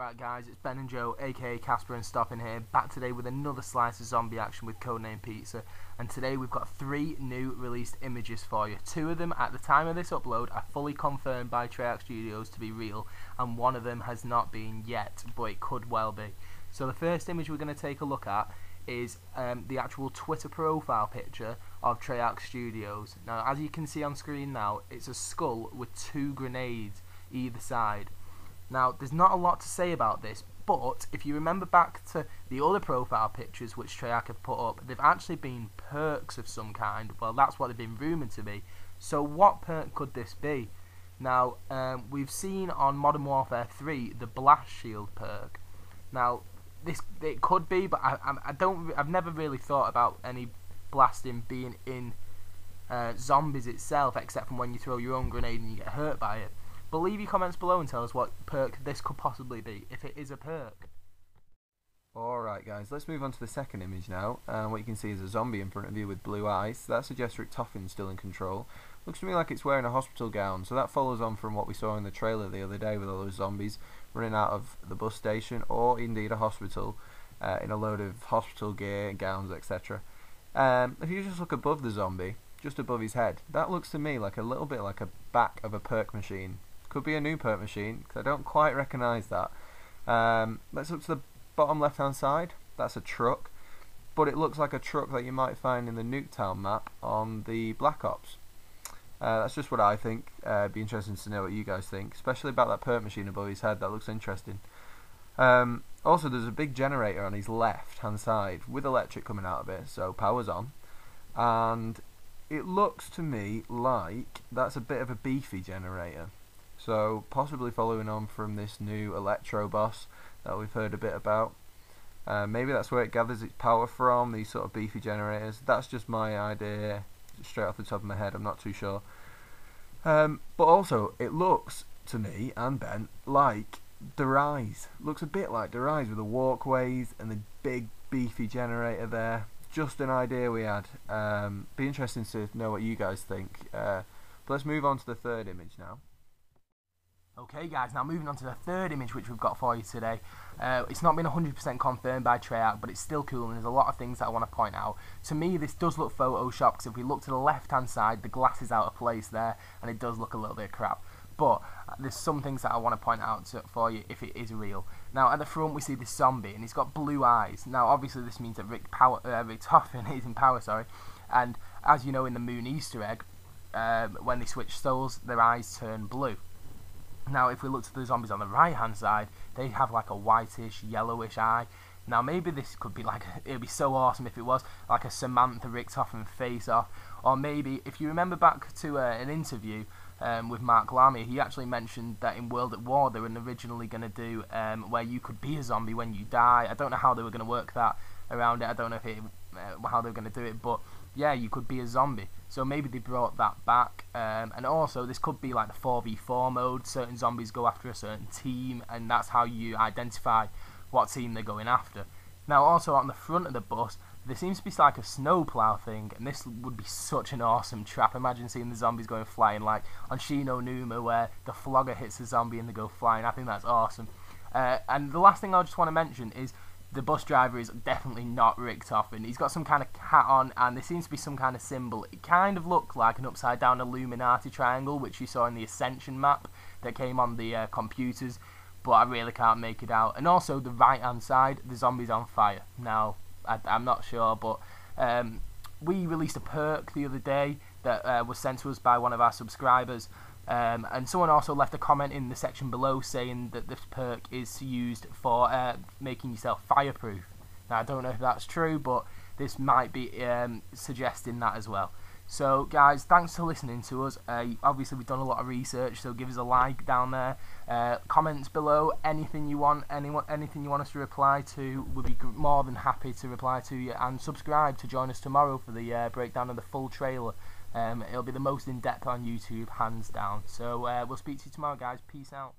Alright guys, it's Ben and Joe, aka Casper and Stoppin here, back today with another slice of zombie action with CodeNamePizza. And today we've got 3 new released images for you. 2 of them, at the time of this upload, are fully confirmed by Treyarch Studios to be real, and 1 of them has not been yet, but it could well be. So the first image we're going to take a look at is the actual Twitter profile picture of Treyarch Studios. Now, as you can see on screen now, it's a skull with 2 grenades either side. Now, there's not a lot to say about this, but if you remember back to the other profile pictures which Treyarch have put up, they've actually been perks of some kind. Well, that's what they've been rumoured to be. So what perk could this be? Now, we've seen on Modern Warfare 3 the blast shield perk. Now, it could be, but I've never really thought about any blasting being in zombies itself, except from when you throw your own grenade and you get hurt by it. But leave your comments below and tell us what perk this could possibly be, if it is a perk. Alright guys, let's move on to the second image now. What you can see is a zombie in front of you with blue eyes. That suggests Richtoffen's still in control. Looks to me like it's wearing a hospital gown, so that follows on from what we saw in the trailer the other day with all those zombies running out of the bus station, or indeed a hospital, in a load of hospital gear, gowns, etc. If you just look above the zombie, just above his head, that looks to me like a little bit like a back of a perk machine. Could be a new perk machine, because I don't quite recognise that. Let's look to the bottom left hand side. That's a truck, but it looks like a truck that you might find in the Nuketown map on the Black Ops. That's just what I think. It'd be interesting to know what you guys think, especially about that perk machine above his head. That looks interesting. Also, there's a big generator on his left hand side with electric coming out of it, so power's on. And it looks to me like that's a bit of a beefy generator. So possibly following on from this new Electro boss that we've heard a bit about. Maybe that's where it gathers its power from, these sort of beefy generators. That's just my idea, straight off the top of my head, I'm not too sure. But also, it looks to me, and Ben, like the Rise. Looks a bit like the Rise with the walkways and the big beefy generator there. Just an idea we had. Be interesting to know what you guys think. But let's move on to the third image now. Okay guys, now moving on to the third image which we've got for you today. It's not been 100% confirmed by Treyarch, but it's still cool, and there's a lot of things that I want to point out. To me, this does look Photoshop, because if we look to the left hand side, the glass is out of place there, and it does look a little bit crap. But there's some things that I want to point out for you if it is real. Now at the front we see this zombie, and he's got blue eyes. Now obviously this means that Richtoffen is in power, and as you know in the Moon Easter egg, when they switch souls, their eyes turn blue. Now if we look to the zombies on the right hand side, they have like a whitish, yellowish eye. Now maybe this could be like, it would be so awesome if it was like a Samantha Richtoffen face off. Or maybe, if you remember back to an interview with Mark Lamy, he actually mentioned that in World at War they were originally going to do where you could be a zombie when you die. I don't know how they were going to work that around it. I don't know if how they were going to do it, but yeah, you could be a zombie. So maybe they brought that back. And also this could be like the 4v4 mode. Certain zombies go after a certain team, and that's how you identify what team they're going after. Now also on the front of the bus, there seems to be like a snowplow thing, and this would be such an awesome trap. Imagine seeing the zombies going flying like on Shino Numa, where the flogger hits the zombie and they go flying. I think that's awesome. And the last thing I just want to mention is the bus driver is definitely not Richtoffen. He's got some kind of hat on, and there seems to be some kind of symbol. It kind of looked like an upside down Illuminati triangle, which you saw in the Ascension map that came on the computers, but I really can't make it out. And also the right hand side, the zombie's on fire. Now I'm not sure, but we released a perk the other day that was sent to us by one of our subscribers, and someone also left a comment in the section below saying that this perk is used for making yourself fireproof. Now I don't know if that's true, but this might be suggesting that as well. So guys, thanks for listening to us. Obviously we've done a lot of research, so give us a like down there. Comments below, anything you want, anything you want us to reply to, we'll be more than happy to reply to you. And subscribe to join us tomorrow for the breakdown of the full trailer. It'll be the most in-depth on YouTube, hands down. So we'll speak to you tomorrow guys, peace out.